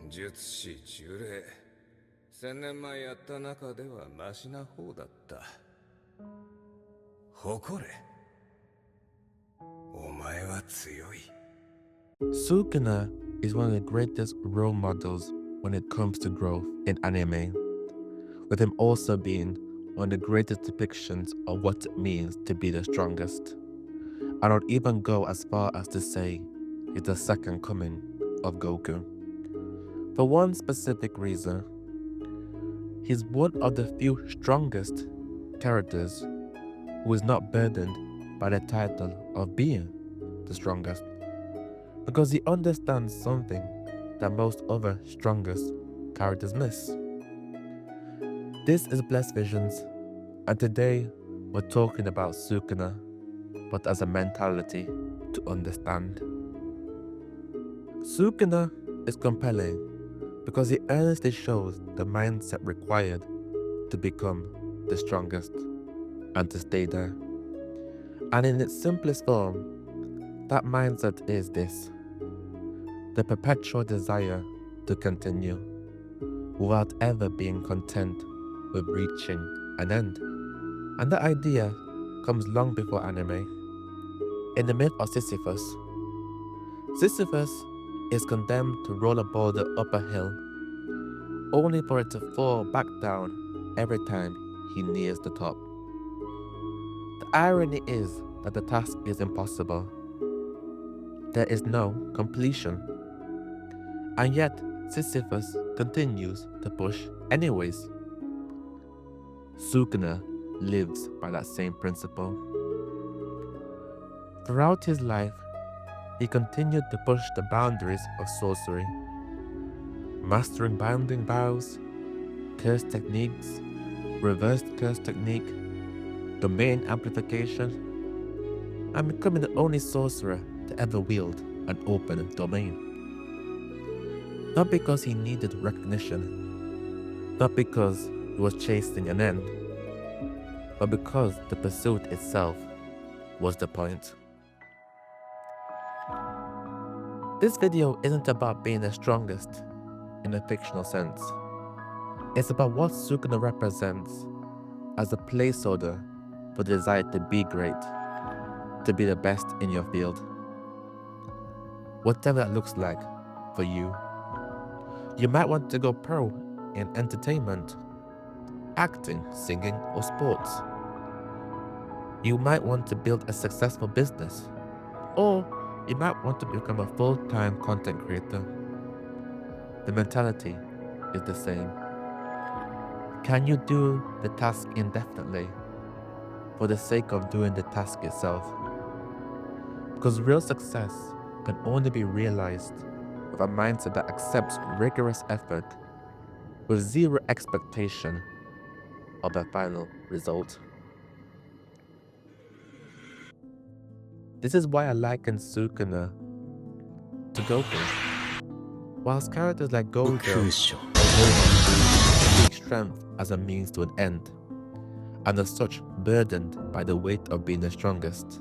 術師呪霊千年前やった中ではマシな方だった。誇れ。お前は強い。 Sukuna is one of the greatest role models when it comes to growth in anime, with him also being one of the greatest depictions of what it means to be the strongest. I would even go as far as to say he's the second coming of Goku. For one specific reason, he's one of the few strongest characters who is not burdened by the title of being the strongest, because he understands something that most other strongest characters miss. This is Blessed Visions, and today we're talking about Sukuna, but as a mentality to understand. Sukuna is compelling because he earnestly shows the mindset required to become the strongest and to stay there. And in its simplest form, that mindset is this: the perpetual desire to continue without ever being content with reaching an end. And that idea comes long before anime. In the myth of Sisyphus, Sisyphus is condemned to roll a boulder up a hill, only for it to fall back down every time he nears the top. The irony is that the task is impossible. There is no completion. And yet, Sisyphus continues to push anyways. Sukuna lives by that same principle. Throughout his life, he continued to push the boundaries of sorcery, mastering binding vows, curse techniques, reversed curse technique, domain amplification, and becoming the only sorcerer to ever wield an open domain. Not because he needed recognition, not because he was chasing an end, but because the pursuit itself was the point. This video isn't about being the strongest in a fictional sense. It's about what Sukuna represents as a placeholder for the desire to be great, to be the best in your field. Whatever that looks like for you. You might want to go pro in entertainment, acting, singing, or sports. You might want to build a successful business, or you might want to become a full-time content creator. The mentality is the same. Can you do the task indefinitely for the sake of doing the task itself? Because real success can only be realized with a mindset that accepts rigorous effort with zero expectation of the final result. This is why I liken Sukuna to Goku. Whilst characters like Gojo seek strength as a means to an end, and as such burdened by the weight of being the strongest,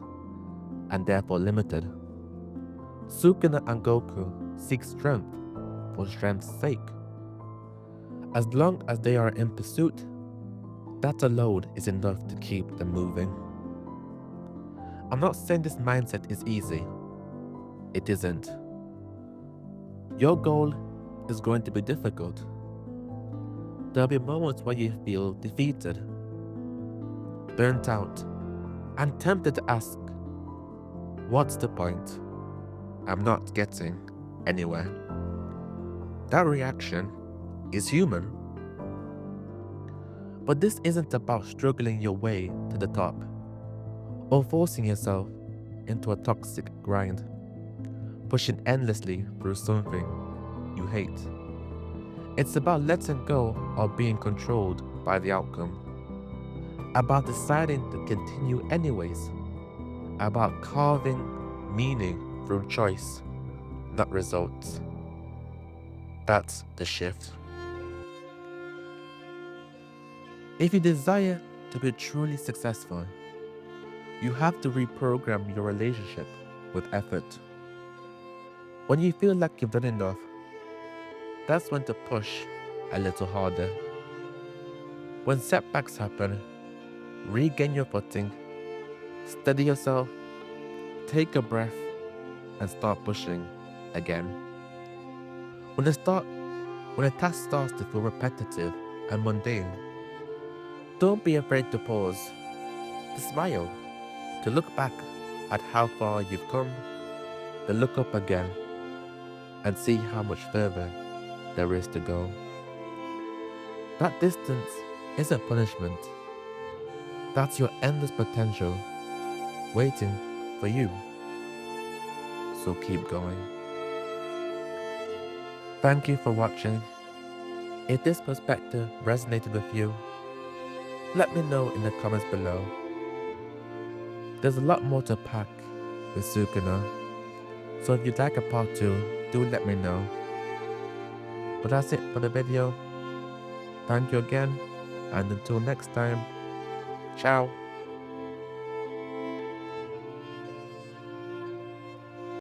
and therefore limited, Sukuna and Goku seek strength for strength's sake. As long as they are in pursuit, that alone is enough to keep them moving. I'm not saying this mindset is easy. It isn't. Your goal is going to be difficult. There'll be moments where you feel defeated, burnt out, and tempted to ask, what's the point? I'm not getting anywhere. That reaction is human. But this isn't about struggling your way to the top, or forcing yourself into a toxic grind, pushing endlessly through something you hate. It's about letting go of being controlled by the outcome, about deciding to continue anyways, about carving meaning through choice, not results. That's the shift. If you desire to be truly successful, you have to reprogram your relationship with effort. When you feel like you've done enough, that's when to push a little harder. When setbacks happen, regain your footing, steady yourself, take a breath, and start pushing again. When a task starts to feel repetitive and mundane, don't be afraid to pause, to smile, to look back at how far you've come, then look up again and see how much further there is to go. That distance isn't punishment. That's your endless potential waiting for you. So keep going. Thank you for watching. If this perspective resonated with you, let me know in the comments below. There's a lot more to pack with Sukuna, so if you'd like a part 2, do let me know. But that's it for the video. Thank you again, and until next time, ciao.